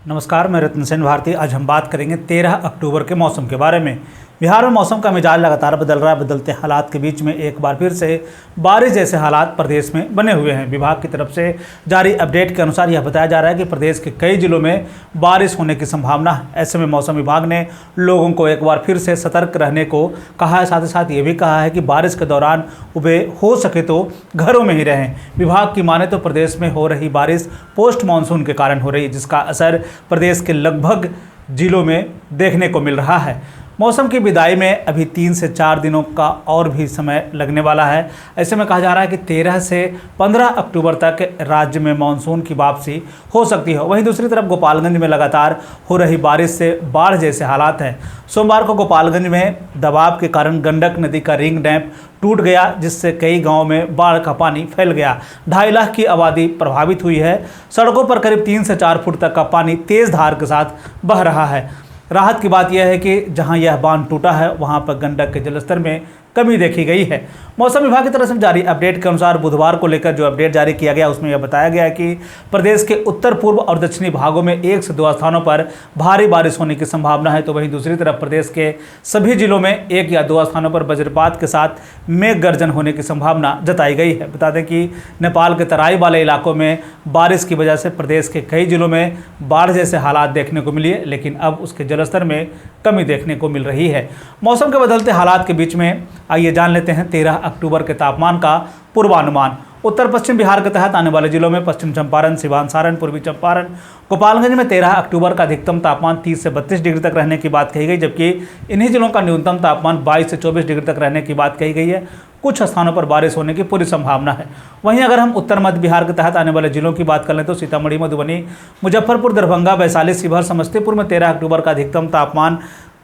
नमस्कार, मैं रत्न सेन भारती। आज हम बात करेंगे 13 अक्टूबर के मौसम के बारे में। बिहार में मौसम का मिजाज लगातार बदल रहा है। बदलते हालात के बीच में एक बार फिर से बारिश जैसे हालात प्रदेश में बने हुए हैं। विभाग की तरफ से जारी अपडेट के अनुसार यह बताया जा रहा है कि प्रदेश के कई जिलों में बारिश होने की संभावना है। ऐसे में मौसम विभाग ने लोगों को एक बार फिर से सतर्क रहने को कहा है। साथ ही साथ ये भी कहा है कि बारिश के दौरान वे हो सके तो घरों में ही रहें। विभाग की माने तो प्रदेश में हो रही बारिश पोस्ट मानसून के कारण हो रही है, जिसका असर प्रदेश के लगभग जिलों में देखने को मिल रहा है। मौसम की विदाई में अभी 3 से 4 दिनों का और भी समय लगने वाला है। ऐसे में कहा जा रहा है कि 13 से 15 अक्टूबर तक राज्य में मानसून की वापसी हो सकती है। वहीं दूसरी तरफ गोपालगंज में लगातार हो रही बारिश से बाढ़ जैसे हालात हैं। सोमवार को गोपालगंज में दबाव के कारण गंडक नदी का रिंग डैम टूट गया, जिससे कई गाँव में बाढ़ का पानी फैल गया। 2.5 लाख की आबादी प्रभावित हुई है। सड़कों पर करीब 3 से 4 फुट तक का पानी तेज धार के साथ बह रहा है। राहत की बात यह है कि जहां यह बांध टूटा है वहां पर गंडक के जलस्तर में कमी देखी गई है। मौसम विभाग की तरफ से जारी अपडेट के अनुसार बुधवार को लेकर जो अपडेट जारी किया गया उसमें यह बताया गया है कि प्रदेश के उत्तर पूर्व और दक्षिणी भागों में 1 से 2 स्थानों पर भारी बारिश होने की संभावना है। तो वहीं दूसरी तरफ प्रदेश के सभी जिलों में 1 या 2 स्थानों पर वज्रपात के साथ मेघ गर्जन होने की संभावना जताई गई है। बता दें कि नेपाल के तराई वाले इलाकों में बारिश की वजह से प्रदेश के कई जिलों में बाढ़ जैसे हालात देखने को मिली है, लेकिन अब उसके जलस्तर में कमी देखने को मिल रही है। मौसम के बदलते हालात के बीच में आइए जान लेते हैं 13 अक्टूबर के तापमान का पूर्वानुमान। उत्तर पश्चिम बिहार के तहत आने वाले जिलों में पश्चिम चंपारण, सिवान, सारण, पूर्वी चंपारण, गोपालगंज में 13 अक्टूबर का अधिकतम तापमान 30 से 32 डिग्री तक रहने की बात कही गई, जबकि इन्हीं जिलों का न्यूनतम तापमान 22 से 24 डिग्री तक रहने की बात कही गई है। कुछ स्थानों पर बारिश होने की पूरी संभावना है। वहीं अगर हम उत्तर मध्य बिहार के तहत आने वाले जिलों की बात कर लें तो सीतामढ़ी, मधुबनी, मुजफ्फरपुर, दरभंगा, वैशाली, शिवहर, समस्तीपुर में 13 अक्टूबर का अधिकतम तापमान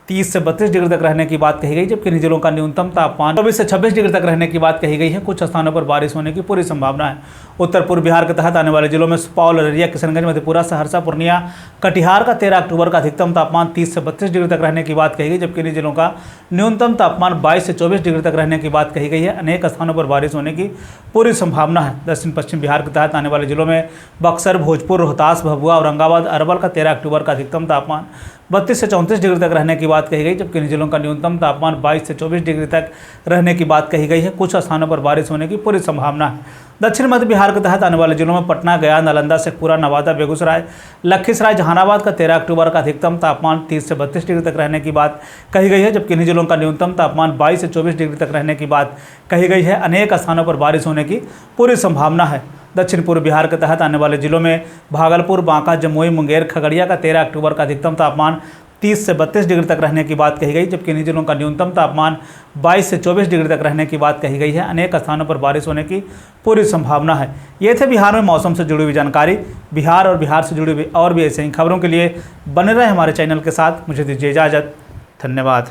30 से 32 डिग्री तक रहने की बात कही गई, जबकि इन जिलों का न्यूनतम तापमान 24 से 26 डिग्री तक रहने की बात कही गई है। कुछ स्थानों पर बारिश होने की पूरी संभावना है। उत्तर पूर्व बिहार के तहत आने वाले जिलों में सुपौल, अररिया, किशनगंज, मधेपुरा, सहरसा, पूर्णिया, कटिहार का 13 अक्टूबर का अधिकतम तापमान 30 से 32 डिग्री तक रहने की बात कही गई, जबकि इन जिलों का न्यूनतम तापमान 22 से 24 डिग्री तक रहने की बात कही गई है। अनेक स्थानों पर बारिश होने की पूरी संभावना है। दक्षिण पश्चिम बिहार के तहत आने वाले जिलों में बक्सर, भोजपुर, रोहतास, भभुआ, औरंगाबाद, अरवल का 13 अक्टूबर का अधिकतम तापमान 32 से 34 डिग्री तक रहने की बात कही गई, जबकि इन जिलों का न्यूनतम तापमान 22 से 24 डिग्री तक रहने की बात कही गई है। कुछ स्थानों पर बारिश होने की पूरी संभावना है। दक्षिण मध्य बिहार के तहत आने वाले जिलों में पटना, गया, नालंदा, शेखपुरा, नवादा, बेगूसराय, लखीसराय, जहानाबाद का 13 अक्टूबर का अधिकतम तापमान 30 से 32 डिग्री तक रहने की बात कही गई है, जबकि इन्हीं जिलों का न्यूनतम तापमान 22 से 24 डिग्री तक रहने की बात कही गई है। अनेक स्थानों पर बारिश होने की पूरी संभावना है। दक्षिण पूर्व बिहार के तहत आने वाले जिलों में भागलपुर, बांका, जमुई, मुंगेर, खगड़िया का 13 अक्टूबर का अधिकतम तापमान 30 से 32 डिग्री तक रहने की बात कही गई, जबकि इन जिलों का न्यूनतम तापमान 22 से 24 डिग्री तक रहने की बात कही गई है। अनेक स्थानों पर बारिश होने की पूरी संभावना है। ये थे बिहार में मौसम से जुड़ी हुई जानकारी। बिहार और बिहार से जुड़ी हुई और भी ऐसे ही खबरों के लिए बने रहे हमारे चैनल के साथ। मुझे दीजिए इजाज़त। धन्यवाद।